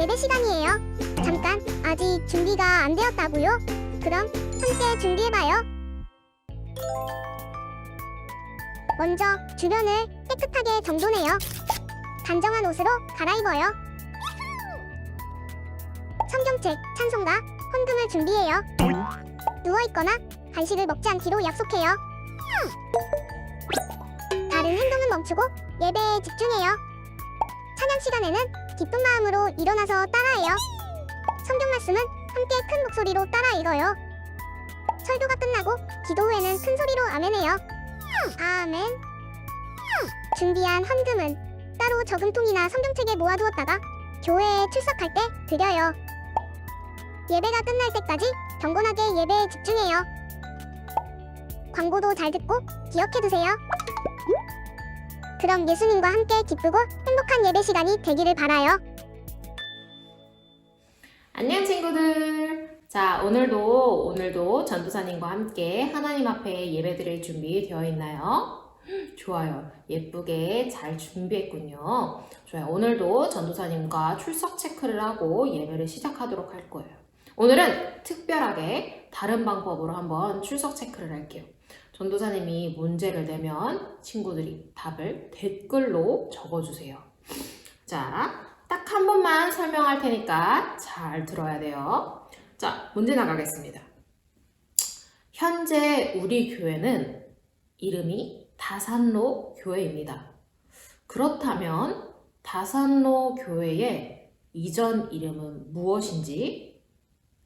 예배 시간이에요. 잠깐, 아직 준비가 안 되었다고요? 그럼 함께 준비해봐요. 먼저 주변을 깨끗하게 정돈해요. 단정한 옷으로 갈아입어요. 성경책, 찬송가, 헌금을 준비해요. 누워있거나 간식을 먹지 않기로 약속해요. 다른 행동은 멈추고 예배에 집중해요. 찬양 시간에는 기쁜 마음으로 일어나서 따라해요. 성경 말씀은 함께 큰 목소리로 따라 읽어요. 설교가 끝나고 기도 후에는 큰 소리로 아멘해요. 아멘. 준비한 헌금은 따로 저금통이나 성경책에 모아두었다가 교회에 출석할 때 드려요. 예배가 끝날 때까지 경건하게 예배에 집중해요. 광고도 잘 듣고 기억해두세요. 그럼 예수님과 함께 기쁘고 행복한 예배 시간이 되기를 바라요. 안녕 친구들. 자, 오늘도 전도사님과 함께 하나님 앞에 예배드릴 준비 되어 있나요? 좋아요. 예쁘게 잘 준비했군요. 좋아요. 오늘도 전도사님과 출석 체크를 하고 예배를 시작하도록 할 거예요. 오늘은 특별하게 다른 방법으로 한번 출석 체크를 할게요. 전도사님이 문제를 내면 친구들이 답을 댓글로 적어주세요. 자, 딱 한 번만 설명할 테니까 잘 들어야 돼요. 자, 문제 나가겠습니다. 현재 우리 교회는 이름이 다산로 교회입니다. 그렇다면 다산로 교회의 이전 이름은 무엇인지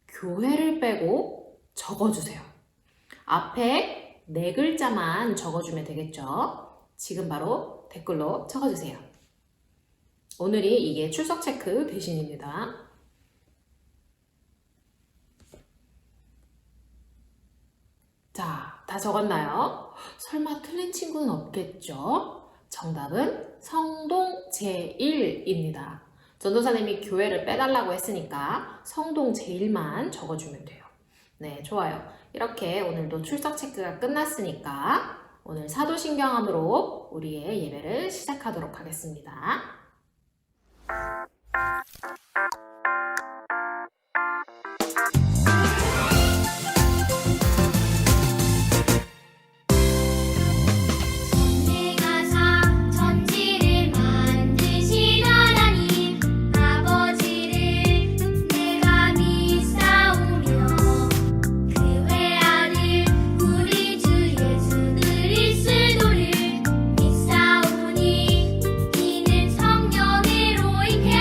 교회를 빼고 적어주세요. 앞에 4글자만 적어주면 되겠죠? 지금 바로 댓글로 적어주세요. 오늘이 이게 출석 체크 대신입니다. 자, 다 적었나요? 설마 틀린 친구는 없겠죠? 정답은 성동 제1입니다. 전도사님이 교회를 빼달라고 했으니까 성동 제1만 적어주면 돼요. 네, 좋아요. 이렇게 오늘도 출석 체크가 끝났으니까 오늘 사도신경함으로 우리의 예배를 시작하도록 하겠습니다. 이는 성령으로 인해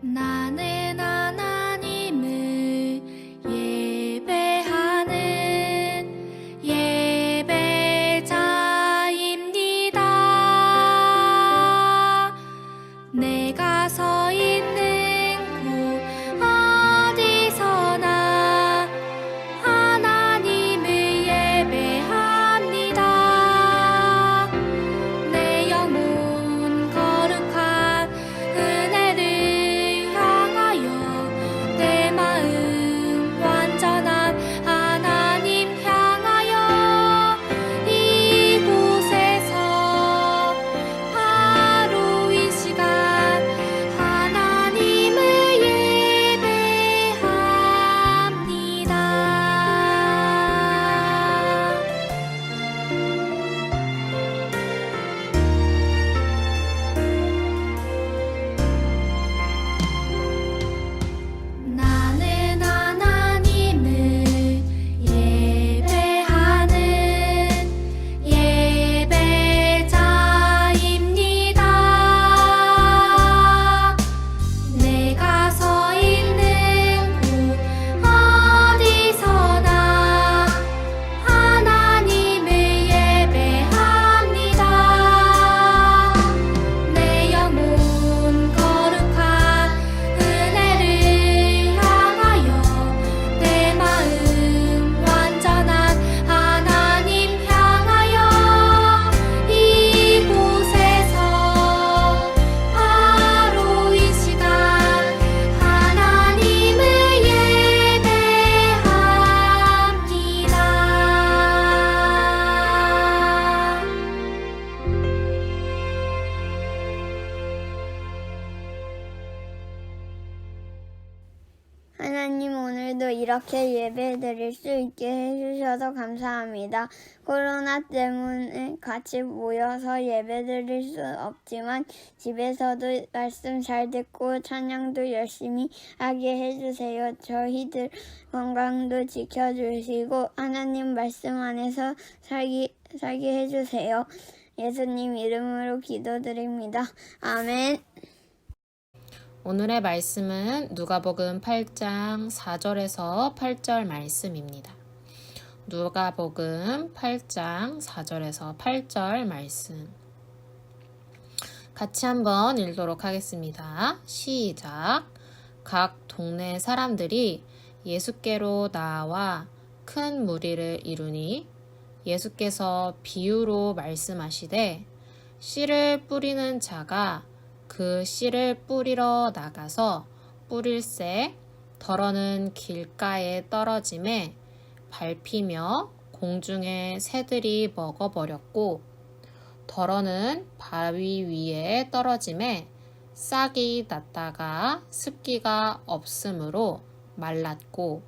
나는 하나님을 예배하는 예배자입니다. 내가 서 있는 곳 어디서나 하나님을 예배합니다. 내 영혼 거룩한 은혜를 향하여 내 마음 완전한 하나님 향하여 이곳에서 바로 이 시간 하나님을 예배합니다. 나는 하나님을 예배하는 예배자입니다. 내가 서 있는 곳 어디서나 하나님을 예배합니다. 내 영혼 거룩한 은혜를 향하여 내 마음 완전한 하나님 향하여 이곳에서 바로 이 시간 하나님을 예배합니다. 하나님, 오늘도 이렇게 예배 드릴 수 있게 해주셔서 감사합니다. 코로나 때문에 같이 모여서 예배 드릴 수 없지만 집에서도 말씀 잘 듣고 찬양도 열심히 하게 해주세요. 저희들 건강도 지켜주시고 하나님 말씀 안에서 살게 해주세요. 예수님 이름으로 기도드립니다. 아멘. 오늘의 말씀은 누가복음 8장 4절에서 8절 말씀입니다. 누가복음 8장 4절에서 8절 말씀. 같이 한번 읽도록 하겠습니다. 시작. 각 동네 사람들이 예수께로 나와 큰 무리를 이루니 예수께서 비유로 말씀하시되 씨를 뿌리는 자가 그 씨를 뿌리러 나가서 뿌릴새 덜어는 길가에 떨어짐에 밟히며 공중의 새들이 먹어버렸고 덜어는 바위 위에 떨어짐에 싹이 났다가 습기가 없으므로 말랐고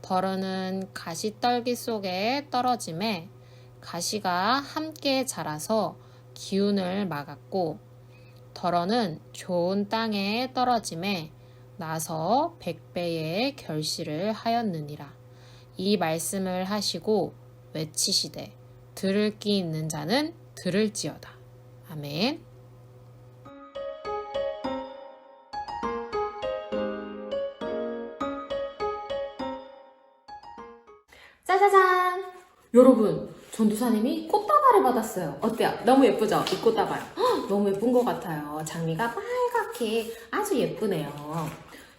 덜어는 가시떨기 속에 떨어짐에 가시가 함께 자라서 기운을 막았고 덜어는 좋은 땅에 떨어짐에 나서 100배의 결실을 하였느니라. 이 말씀을 하시고 외치시되 들을 귀 있는 자는 들을지어다. 아멘. 짜자잔! 여러분, 전도사님이 꽃다발을 받았어요. 어때요? 너무 예쁘죠? 이 꽃다발. 너무 예쁜 것 같아요. 장미가 빨갛게 아주 예쁘네요.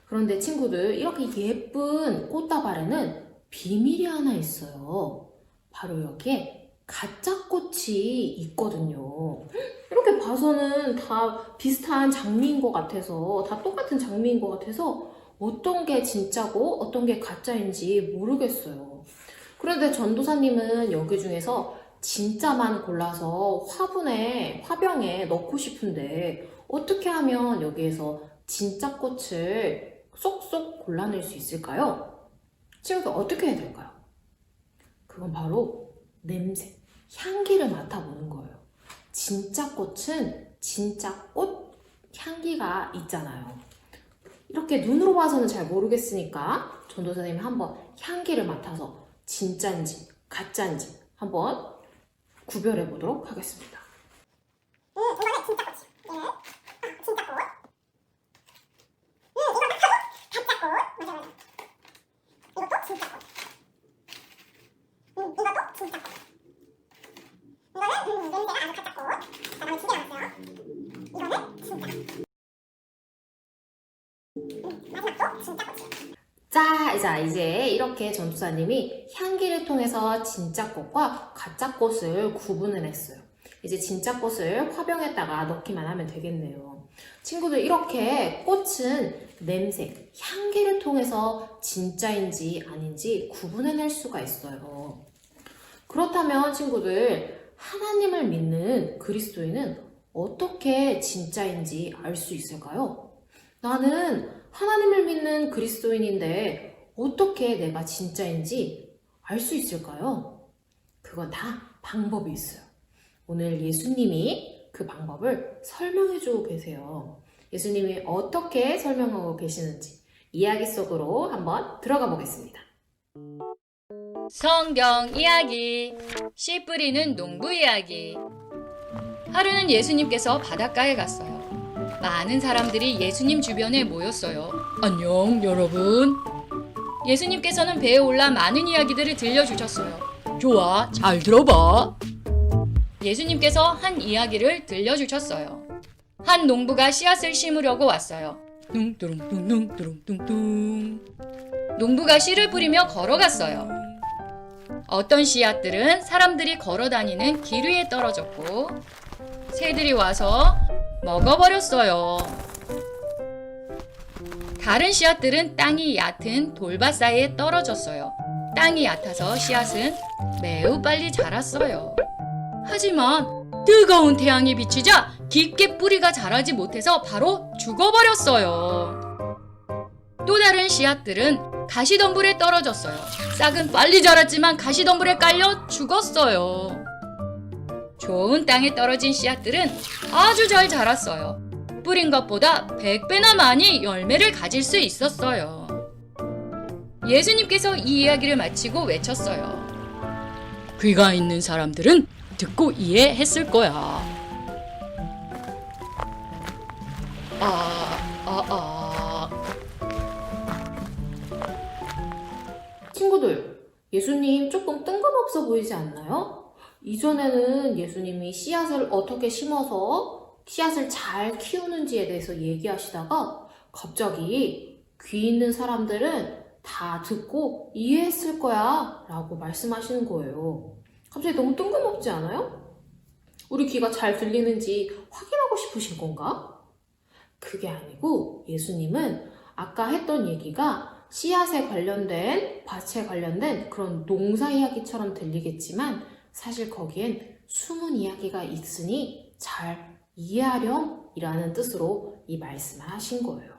그런데 친구들, 이렇게 예쁜 꽃다발에는 비밀이 하나 있어요. 바로 여기에 가짜 꽃이 있거든요. 이렇게 봐서는 다 비슷한 장미인 것 같아서, 다 똑같은 장미인 것 같아서 어떤 게 진짜고 어떤 게 가짜인지 모르겠어요. 그런데 전도사님은 여기 중에서 진짜만 골라서 화병에 넣고 싶은데 어떻게 하면 여기에서 진짜 꽃을 쏙쏙 골라낼 수 있을까요? 친구들 어떻게 해야 될까요? 그건 바로 냄새, 향기를 맡아보는 거예요. 진짜 꽃은 진짜 꽃 향기가 있잖아요. 이렇게 눈으로 봐서는 잘 모르겠으니까 전도사님이 한번 향기를 맡아서 진짜인지 가짜인지 한번 구별해 보도록 하겠습니다. 이거는 진짜 꽃이. 얘는 진짜 꽃. 자, 이제 이렇게 전도사님이 향기를 통해서 진짜 꽃과 가짜 꽃을 구분을 했어요. 이제 진짜 꽃을 화병에다가 넣기만 하면 되겠네요. 친구들, 이렇게 꽃은 냄새, 향기를 통해서 진짜인지 아닌지 구분해낼 수가 있어요. 그렇다면 친구들, 하나님을 믿는 그리스도인은 어떻게 진짜인지 알 수 있을까요? 나는 하나님을 믿는 그리스도인인데 어떻게 내가 진짜인지 알 수 있을까요? 그건 다 방법이 있어요. 오늘 예수님이 그 방법을 설명해주고 계세요. 예수님이 어떻게 설명하고 계시는지 이야기 속으로 한번 들어가 보겠습니다. 성경 이야기, 씨 뿌리는 농부 이야기. 하루는 예수님께서 바닷가에 갔어요. 많은 사람들이 예수님 주변에 모였어요. 안녕, 여러분. 예수님께서는 배에 올라 많은 이야기들을 들려주셨어요. 좋아, 잘 들어봐. 예수님께서 한 이야기를 들려주셨어요. 한 농부가 씨앗을 심으려고 왔어요. 뚱뚱뚱뚱뚱뚱뚱. 농부가 씨를 뿌리며 걸어갔어요. 어떤 씨앗들은 사람들이 걸어다니는 길 위에 떨어졌고 새들이 와서 먹어버렸어요. 다른 씨앗들은 땅이 얕은 돌밭 사이에 떨어졌어요. 땅이 얕아서 씨앗은 매우 빨리 자랐어요. 하지만 뜨거운 태양이 비치자 깊게 뿌리가 자라지 못해서 바로 죽어버렸어요. 또 다른 씨앗들은 가시덤불에 떨어졌어요. 싹은 빨리 자랐지만 가시덤불에 깔려 죽었어요. 좋은 땅에 떨어진 씨앗들은 아주 잘 자랐어요. 뿌린 것보다 100배나 많이 열매를 가질 수 있었어요. 예수님께서 이 이야기를 마치고 외쳤어요. 귀가 있는 사람들은 듣고 이해했을 거야. 친구들, 예수님 조금 뜬금없어 보이지 않나요? 이전에는 예수님이 씨앗을 어떻게 심어서 씨앗을 잘 키우는지에 대해서 얘기하시다가 갑자기 귀 있는 사람들은 다 듣고 이해했을 거야 라고 말씀하시는 거예요. 갑자기 너무 뜬금없지 않아요? 우리 귀가 잘 들리는지 확인하고 싶으신 건가? 그게 아니고 예수님은 아까 했던 얘기가 씨앗에 관련된, 밭에 관련된 그런 농사 이야기처럼 들리겠지만 사실 거기엔 숨은 이야기가 있으니 잘 이해하렴 이라는 뜻으로 이 말씀을 하신 거예요.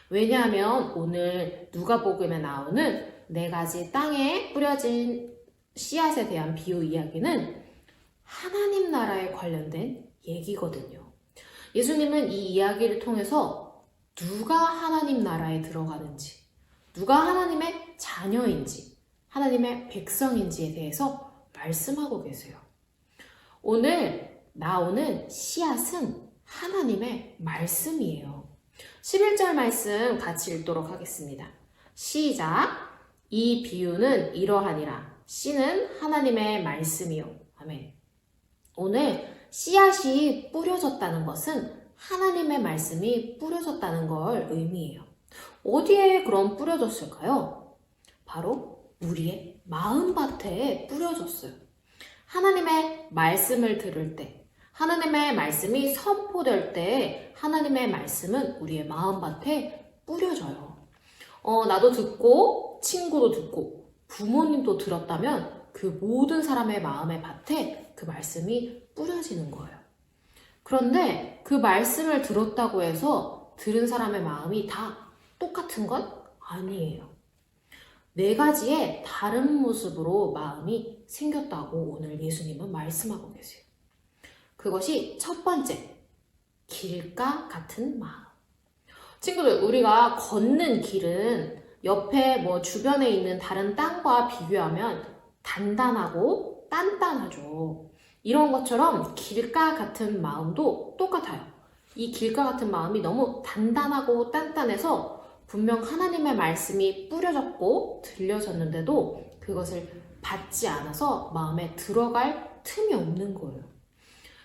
왜냐하면 오늘 누가복음에 나오는 4가지 땅에 뿌려진 씨앗에 대한 비유 이야기는 하나님 나라에 관련된 얘기거든요. 예수님은 이 이야기를 통해서 누가 하나님 나라에 들어가는지, 누가 하나님의 자녀인지, 하나님의 백성인지에 대해서 말씀하고 계세요. 오늘 나오는 씨앗은 하나님의 말씀이에요. 11절 말씀 같이 읽도록 하겠습니다. 시작! 이 비유는 이러하니라. 씨는 하나님의 말씀이요. 아멘. 오늘 씨앗이 뿌려졌다는 것은 하나님의 말씀이 뿌려졌다는 걸 의미해요. 어디에 그럼 뿌려졌을까요? 바로 우리의 마음밭에 뿌려졌어요. 하나님의 말씀을 들을 때, 하나님의 말씀이 선포될 때 하나님의 말씀은 우리의 마음밭에 뿌려져요. 나도 듣고 친구도 듣고 부모님도 들었다면 그 모든 사람의 마음의 밭에 그 말씀이 뿌려지는 거예요. 그런데 그 말씀을 들었다고 해서 들은 사람의 마음이 다 똑같은 건 아니에요. 4가지의 다른 모습으로 마음이 생겼다고 오늘 예수님은 말씀하고 계세요. 그것이 첫 번째, 길가 같은 마음. 친구들, 우리가 걷는 길은 옆에 주변에 있는 다른 땅과 비교하면 단단하고 단단하죠. 이런 것처럼 길가 같은 마음도 똑같아요. 이 길가 같은 마음이 너무 단단하고 단단해서 분명 하나님의 말씀이 뿌려졌고 들려졌는데도 그것을 받지 않아서 마음에 들어갈 틈이 없는 거예요.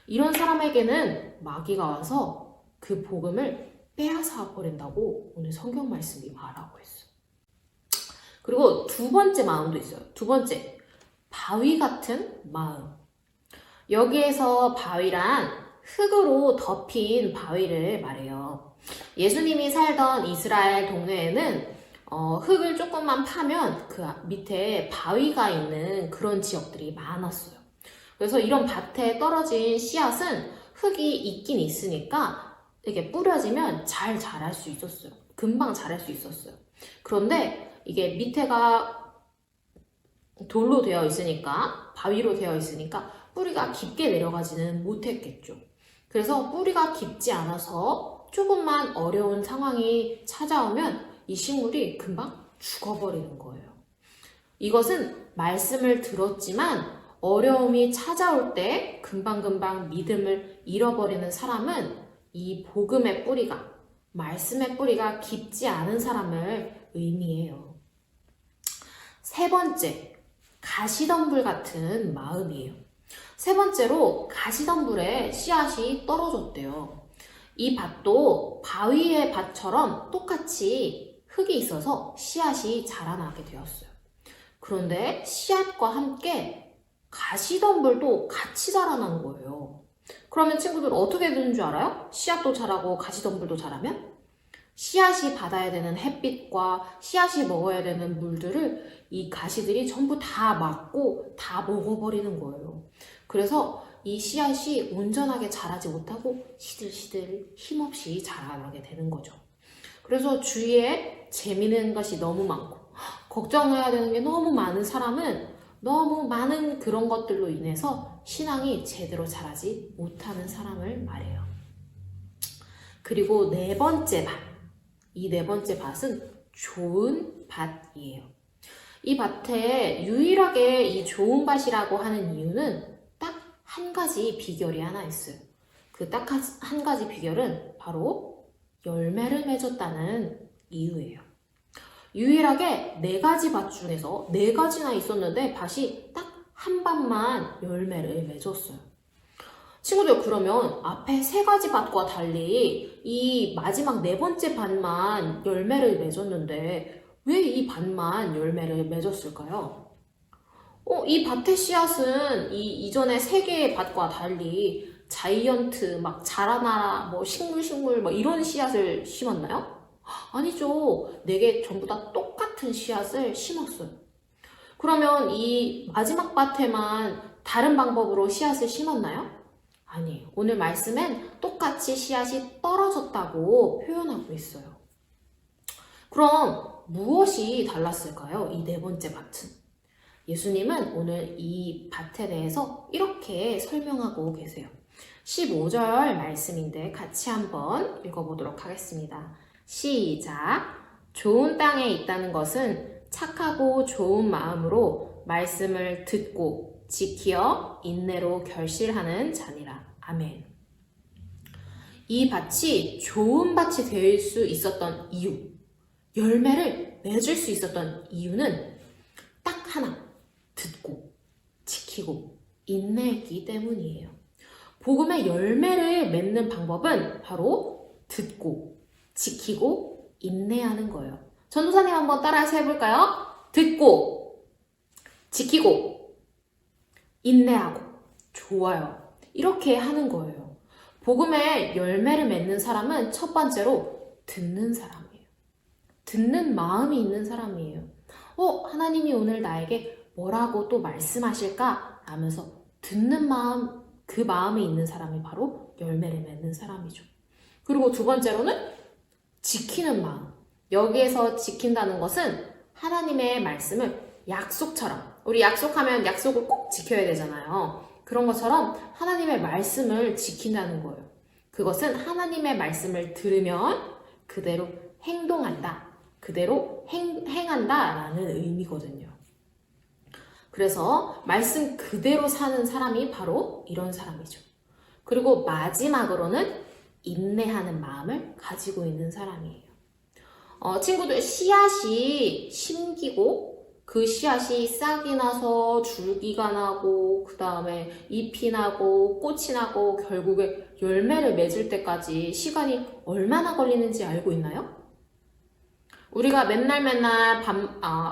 이런 사람에게는 마귀가 와서 그 복음을 빼앗아 버린다고 오늘 성경 말씀이 말하고 있어요. 그리고 두 번째 마음도 있어요. 두 번째, 바위 같은 마음. 여기에서 바위란 흙으로 덮인 바위를 말해요. 예수님이 살던 이스라엘 동네에는 흙을 조금만 파면 그 밑에 바위가 있는 그런 지역들이 많았어요. 그래서 이런 밭에 떨어진 씨앗은 흙이 있긴 있으니까 이렇게 뿌려지면 잘 자랄 수 있었어요. 금방 자랄 수 있었어요. 그런데 이게 밑에가 돌로 되어 있으니까, 바위로 되어 있으니까 뿌리가 깊게 내려가지는 못했겠죠. 그래서 뿌리가 깊지 않아서 조금만 어려운 상황이 찾아오면 이 식물이 금방 죽어버리는 거예요. 이것은 말씀을 들었지만 어려움이 찾아올 때 금방금방 믿음을 잃어버리는 사람은 이 복음의 뿌리가, 말씀의 뿌리가 깊지 않은 사람을 의미해요. 세 번째, 가시덤불 같은 마음이에요. 세 번째로 가시덤불에 씨앗이 떨어졌대요. 이 밭도 바위의 밭처럼 똑같이 흙이 있어서 씨앗이 자라나게 되었어요. 그런데 씨앗과 함께 가시덤불도 같이 자라난 거예요. 그러면 친구들 어떻게 되는 줄 알아요? 씨앗도 자라고 가시덤불도 자라면? 씨앗이 받아야 되는 햇빛과 씨앗이 먹어야 되는 물들을 이 가시들이 전부 다 막고 다 먹어버리는 거예요. 그래서 이 씨앗이 온전하게 자라지 못하고 시들시들 힘없이 자라나게 되는 거죠. 그래서 주위에 재미있는 것이 너무 많고 걱정해야 되는 게 너무 많은 사람은 너무 많은 그런 것들로 인해서 신앙이 제대로 자라지 못하는 사람을 말해요. 그리고 네 번째 밭. 이 네 번째 밭은 좋은 밭이에요. 이 밭에 유일하게 이 좋은 밭이라고 하는 이유는 딱 한 가지 비결이 하나 있어요. 그 딱 한 가지 비결은 바로 열매를 맺었다는 이유예요. 유일하게 4가지 밭 중에서 4가지나 있었는데 밭이 딱 한 밭만 열매를 맺었어요. 친구들, 그러면 앞에 3가지 밭과 달리 이 마지막 4번째 밭만 열매를 맺었는데 왜 이 밭만 열매를 맺었을까요? 이 밭의 씨앗은 이전에 3개의 밭과 달리 자이언트, 막 자라나라, 뭐 식물, 뭐 이런 씨앗을 심었나요? 아니죠. 4개 전부 다 똑같은 씨앗을 심었어요. 그러면 이 마지막 밭에만 다른 방법으로 씨앗을 심었나요? 아니에요. 오늘 말씀엔 똑같이 씨앗이 떨어졌다고 표현하고 있어요. 그럼 무엇이 달랐을까요? 이 4번째 밭은. 예수님은 오늘 이 밭에 대해서 이렇게 설명하고 계세요. 15절 말씀인데 같이 한번 읽어보도록 하겠습니다. 시작! 좋은 땅에 있다는 것은 착하고 좋은 마음으로 말씀을 듣고 지키어 인내로 결실하는 자니라. 아멘. 이 밭이 좋은 밭이 될 수 있었던 이유, 열매를 맺을 수 있었던 이유는 딱 하나, 듣고 지키고 인내했기 때문이에요. 복음의 열매를 맺는 방법은 바로 듣고 지키고 인내하는 거예요. 전도사님 한번 따라해서 해볼까요? 듣고 지키고 인내하고. 좋아요. 이렇게 하는 거예요. 복음의 열매를 맺는 사람은 첫 번째로 듣는 사람이에요. 듣는 마음이 있는 사람이에요. 하나님이 오늘 나에게 뭐라고 또 말씀하실까? 라면서 듣는 마음, 그 마음이 있는 사람이 바로 열매를 맺는 사람이죠. 그리고 두 번째로는 지키는 마음. 여기에서 지킨다는 것은 하나님의 말씀을 약속처럼, 우리 약속하면 약속을 꼭 지켜야 되잖아요. 그런 것처럼 하나님의 말씀을 지킨다는 거예요. 그것은 하나님의 말씀을 들으면 그대로 행동한다, 그대로 행한다 라는 의미거든요. 그래서 말씀 그대로 사는 사람이 바로 이런 사람이죠. 그리고 마지막으로는 인내하는 마음을 가지고 있는 사람이에요. 친구들, 씨앗이 심기고 그 씨앗이 싹이 나서 줄기가 나고 그 다음에 잎이 나고 꽃이 나고 결국에 열매를 맺을 때까지 시간이 얼마나 걸리는지 알고 있나요? 우리가 맨날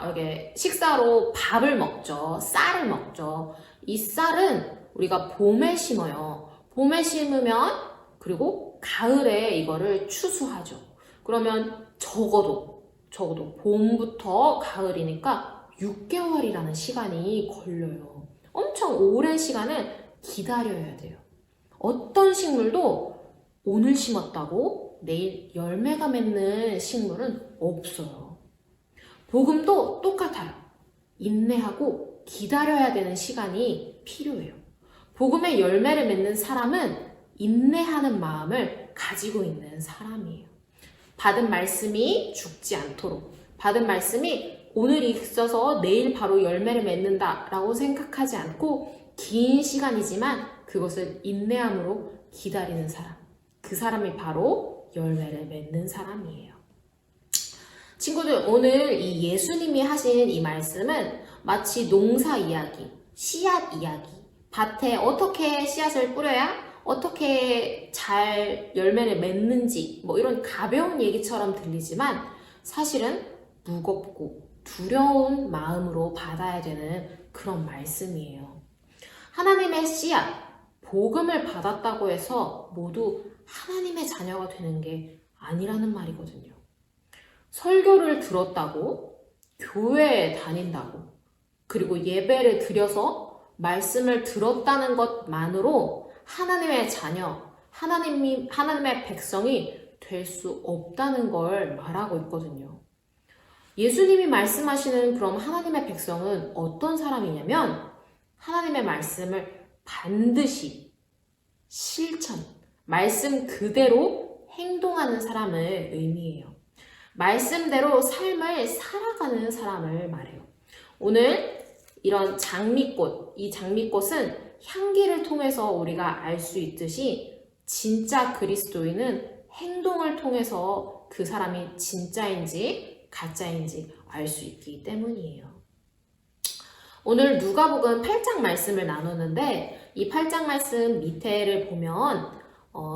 이렇게 식사로 밥을 먹죠. 쌀을 먹죠. 이 쌀은 우리가 봄에 심어요. 봄에 심으면 그리고 가을에 이거를 추수하죠. 그러면 적어도 봄부터 가을이니까 6개월이라는 시간이 걸려요. 엄청 오랜 시간을 기다려야 돼요. 어떤 식물도 오늘 심었다고 내일 열매가 맺는 식물은 없어요. 복음도 똑같아요. 인내하고 기다려야 되는 시간이 필요해요. 복음의 열매를 맺는 사람은 인내하는 마음을 가지고 있는 사람이에요. 받은 말씀이 죽지 않도록, 받은 말씀이 오늘 있어서 내일 바로 열매를 맺는다 라고 생각하지 않고 긴 시간이지만 그것을 인내함으로 기다리는 사람, 그 사람이 바로 열매를 맺는 사람이에요. 친구들, 오늘 이 예수님이 하신 이 말씀은 마치 농사 이야기, 씨앗 이야기, 밭에 어떻게 씨앗을 뿌려야 어떻게 잘 열매를 맺는지 뭐 이런 가벼운 얘기처럼 들리지만 사실은 무겁고 두려운 마음으로 받아야 되는 그런 말씀이에요. 하나님의 씨앗, 복음을 받았다고 해서 모두 하나님의 자녀가 되는 게 아니라는 말이거든요. 설교를 들었다고, 교회에 다닌다고, 그리고 예배를 드려서 말씀을 들었다는 것만으로 하나님의 자녀, 하나님의 백성이 될 수 없다는 걸 말하고 있거든요. 예수님이 말씀하시는 그럼 하나님의 백성은 어떤 사람이냐면 하나님의 말씀을 반드시 실천, 말씀 그대로 행동하는 사람을 의미해요. 말씀대로 삶을 살아가는 사람을 말해요. 오늘 이런 장미꽃, 이 장미꽃은 향기를 통해서 우리가 알 수 있듯이 진짜 그리스도인은 행동을 통해서 그 사람이 진짜인지 가짜인지 알 수 있기 때문이에요. 오늘 누가복음 8장 말씀을 나누는데 이 8장 말씀 밑에를 보면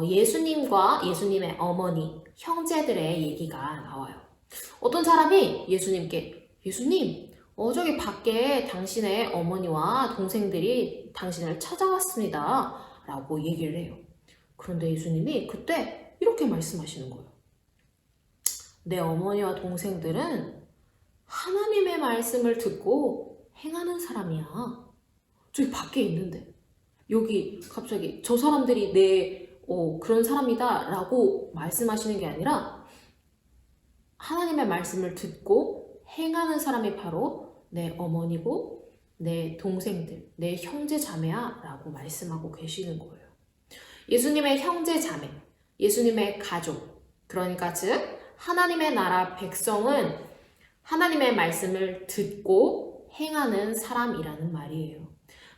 예수님과 예수님의 어머니, 형제들의 얘기가 나와요. 어떤 사람이 예수님께 예수님, 저기 밖에 당신의 어머니와 동생들이 당신을 찾아왔습니다 라고 얘기를 해요. 그런데 예수님이 그때 이렇게 말씀하시는 거예요. 내 어머니와 동생들은 하나님의 말씀을 듣고 행하는 사람이야. 저기 밖에 있는데 여기 갑자기 저 사람들이 그런 사람이다 라고 말씀하시는 게 아니라 하나님의 말씀을 듣고 행하는 사람이 바로 내 어머니고 내 동생들, 내 형제 자매야 라고 말씀하고 계시는 거예요. 예수님의 형제 자매, 예수님의 가족, 그러니까 즉 하나님의 나라 백성은 하나님의 말씀을 듣고 행하는 사람이라는 말이에요.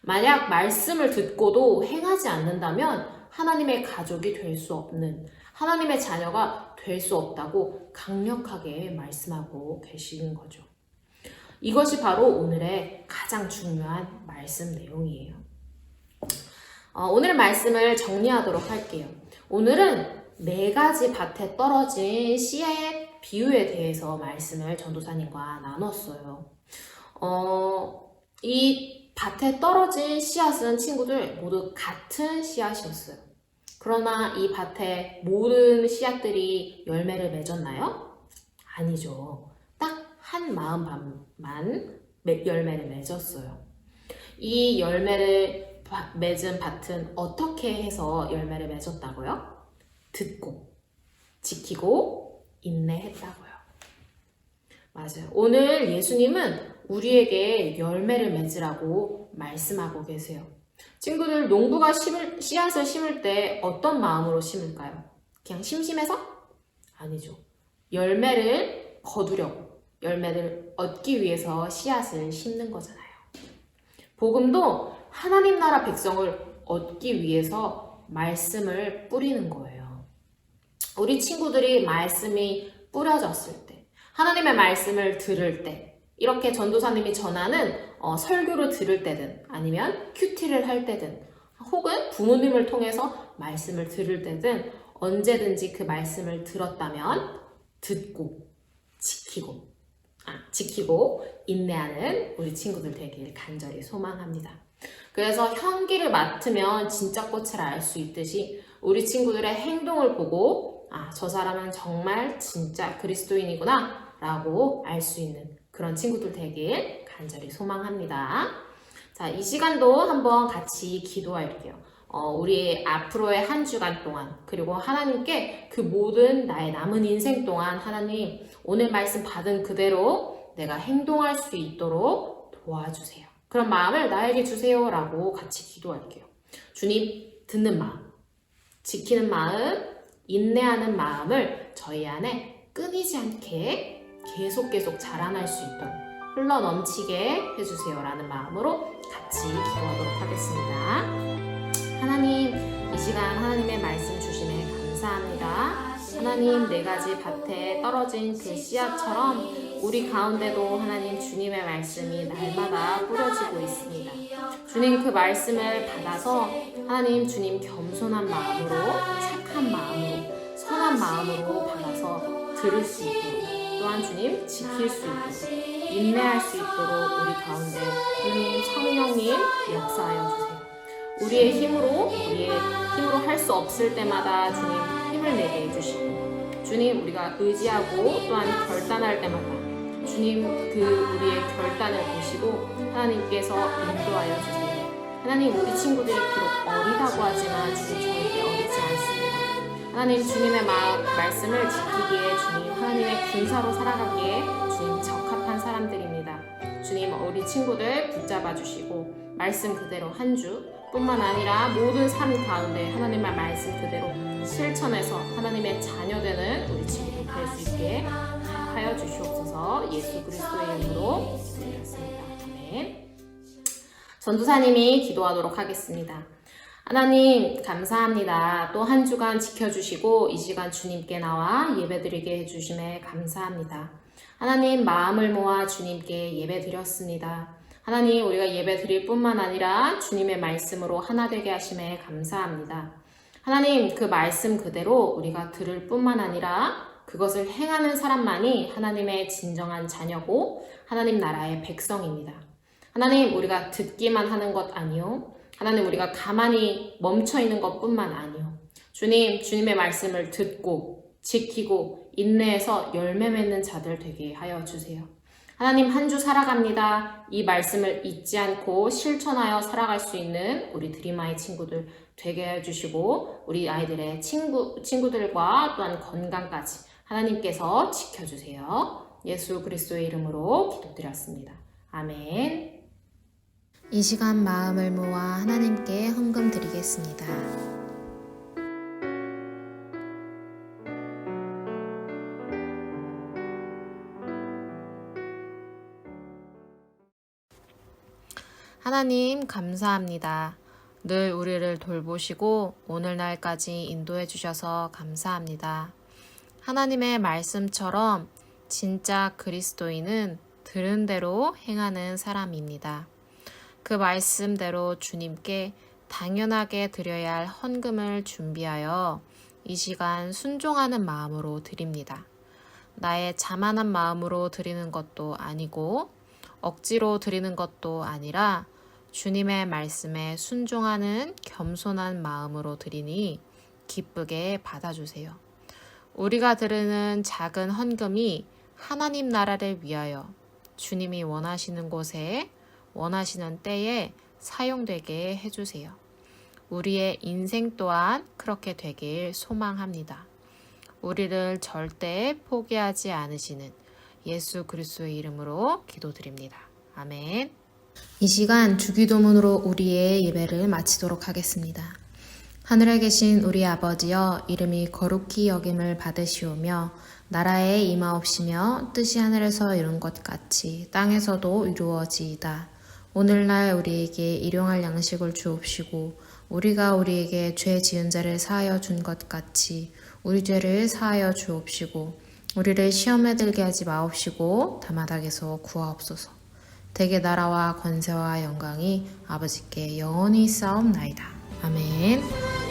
만약 말씀을 듣고도 행하지 않는다면 하나님의 가족이 될 수 없는, 하나님의 자녀가 될 수 없다고 강력하게 말씀하고 계시는 거죠. 이것이 바로 오늘의 가장 중요한 말씀 내용이에요. 오늘 말씀을 정리하도록 할게요. 오늘은 4가지 밭에 떨어진 씨의 비유에 대해서 말씀을 전도사님과 나눴어요. 이 밭에 떨어진 씨앗은 친구들 모두 같은 씨앗이었어요. 그러나 이 밭에 모든 씨앗들이 열매를 맺었나요? 아니죠. 딱 한 마음만 열매를 맺었어요. 이 열매를 맺은 밭은 어떻게 해서 열매를 맺었다고요? 듣고, 지키고, 인내했다고요. 맞아요. 오늘 예수님은 우리에게 열매를 맺으라고 말씀하고 계세요. 친구들, 농부가 씨앗을 심을 때 어떤 마음으로 심을까요? 그냥 심심해서? 아니죠. 열매를 거두려고, 열매를 얻기 위해서 씨앗을 심는 거잖아요. 복음도 하나님 나라 백성을 얻기 위해서 말씀을 뿌리는 거예요. 우리 친구들이 말씀이 뿌려졌을 때, 하나님의 말씀을 들을 때, 이렇게 전도사님이 전하는 설교를 들을 때든 아니면 큐티를 할 때든 혹은 부모님을 통해서 말씀을 들을 때든 언제든지 그 말씀을 들었다면 듣고 지키고 인내하는 우리 친구들 되길 간절히 소망합니다. 그래서 향기를 맡으면 진짜 꽃을 알 수 있듯이 우리 친구들의 행동을 보고 저 사람은 정말 진짜 그리스도인이구나 라고 알 수 있는 그런 친구들 되길 간절히 소망합니다. 자, 이 시간도 한번 같이 기도할게요. 우리 앞으로의 한 주간 동안 그리고 하나님께 그 모든 나의 남은 인생 동안 하나님 오늘 말씀 받은 그대로 내가 행동할 수 있도록 도와주세요. 그런 마음을 나에게 주세요 라고 같이 기도할게요. 주님, 듣는 마음, 지키는 마음, 인내하는 마음을 저희 안에 끊이지 않게 계속 자라날 수 있도록 흘러넘치게 해주세요 라는 마음으로 같이 기도하도록 하겠습니다. 하나님, 이 시간 하나님의 말씀 주심에 감사합니다. 하나님, 4가지 밭에 떨어진 그 씨앗처럼 우리 가운데도 하나님 주님의 말씀이 날마다 뿌려지고 있습니다. 주님 그 말씀을 받아서 하나님 주님 겸손한 마음으로 착한 마음으로 선한 마음으로 받아서 들을 수 있도록 또한 주님 지킬 수 있도록 인내할 수 있도록 우리 가운데 주님 성령님 역사하여 주세요. 우리의 힘으로 할 수 없을 때마다 주님 힘을 내게 해주시고 주님 우리가 의지하고 또한 결단할 때마다 주님 그 우리의 결단을 보시고 하나님께서 인도하여 주세요. 하나님 우리 친구들이 비록 어리다고 하지만 주님 절대 어리지 않습니다. 하나님 주님의 말씀을 지키기에 주님 하나님의 군사로 살아가기에 주님 적합한 사람들입니다. 주님 우리 친구들 붙잡아 주시고 말씀 그대로 한 주 뿐만 아니라 모든 삶 가운데 하나님의 말씀 그대로 실천해서 하나님의 자녀되는 우리 친구들 될 수 있게 하여 주시옵소서. 예수 그리스도의 이름으로 기도드렸습니다. 아멘. 전도사님이 기도하도록 하겠습니다. 하나님 감사합니다. 또 한 주간 지켜주시고 이 시간 주님께 나와 예배드리게 해주심에 감사합니다. 하나님 마음을 모아 주님께 예배드렸습니다. 하나님 우리가 예배드릴 뿐만 아니라 주님의 말씀으로 하나 되게 하심에 감사합니다. 하나님 그 말씀 그대로 우리가 들을 뿐만 아니라 그것을 행하는 사람만이 하나님의 진정한 자녀고 하나님 나라의 백성입니다. 하나님 우리가 듣기만 하는 것 아니요. 하나님 우리가 가만히 멈춰있는 것뿐만 아니요. 주님의 말씀을 듣고 지키고 인내해서 열매 맺는 자들 되게 하여 주세요. 하나님 한 주 살아갑니다. 이 말씀을 잊지 않고 실천하여 살아갈 수 있는 우리 드림아이 친구들 되게 해주시고 우리 아이들의 친구들과 또한 건강까지 하나님께서 지켜주세요. 예수 그리스도의 이름으로 기도드렸습니다. 아멘. 이 시간 마음을 모아 하나님께 헌금 드리겠습니다. 하나님 감사합니다. 늘 우리를 돌보시고 오늘날까지 인도해 주셔서 감사합니다. 하나님의 말씀처럼 진짜 그리스도인은 들은 대로 행하는 사람입니다. 그 말씀대로 주님께 당연하게 드려야 할 헌금을 준비하여 이 시간 순종하는 마음으로 드립니다. 나의 자만한 마음으로 드리는 것도 아니고 억지로 드리는 것도 아니라 주님의 말씀에 순종하는 겸손한 마음으로 드리니 기쁘게 받아주세요. 우리가 드리는 작은 헌금이 하나님 나라를 위하여 주님이 원하시는 곳에 원하시는 때에 사용되게 해주세요. 우리의 인생 또한 그렇게 되길 소망합니다. 우리를 절대 포기하지 않으시는 예수 그리스도의 이름으로 기도드립니다. 아멘. 이 시간 주기도문으로 우리의 예배를 마치도록 하겠습니다. 하늘에 계신 우리 아버지여 이름이 거룩히 여김을 받으시오며 나라에 임하옵시며 뜻이 하늘에서 이룬 것 같이 땅에서도 이루어지이다. 오늘날 우리에게 일용할 양식을 주옵시고 우리가 우리에게 죄 지은 자를 사하여 준 것 같이 우리 죄를 사하여 주옵시고 우리를 시험에 들게 하지 마옵시고 다만 악에서 구하옵소서. 대개 나라와 권세와 영광이 아버지께 영원히 있사옵나이다. 아멘.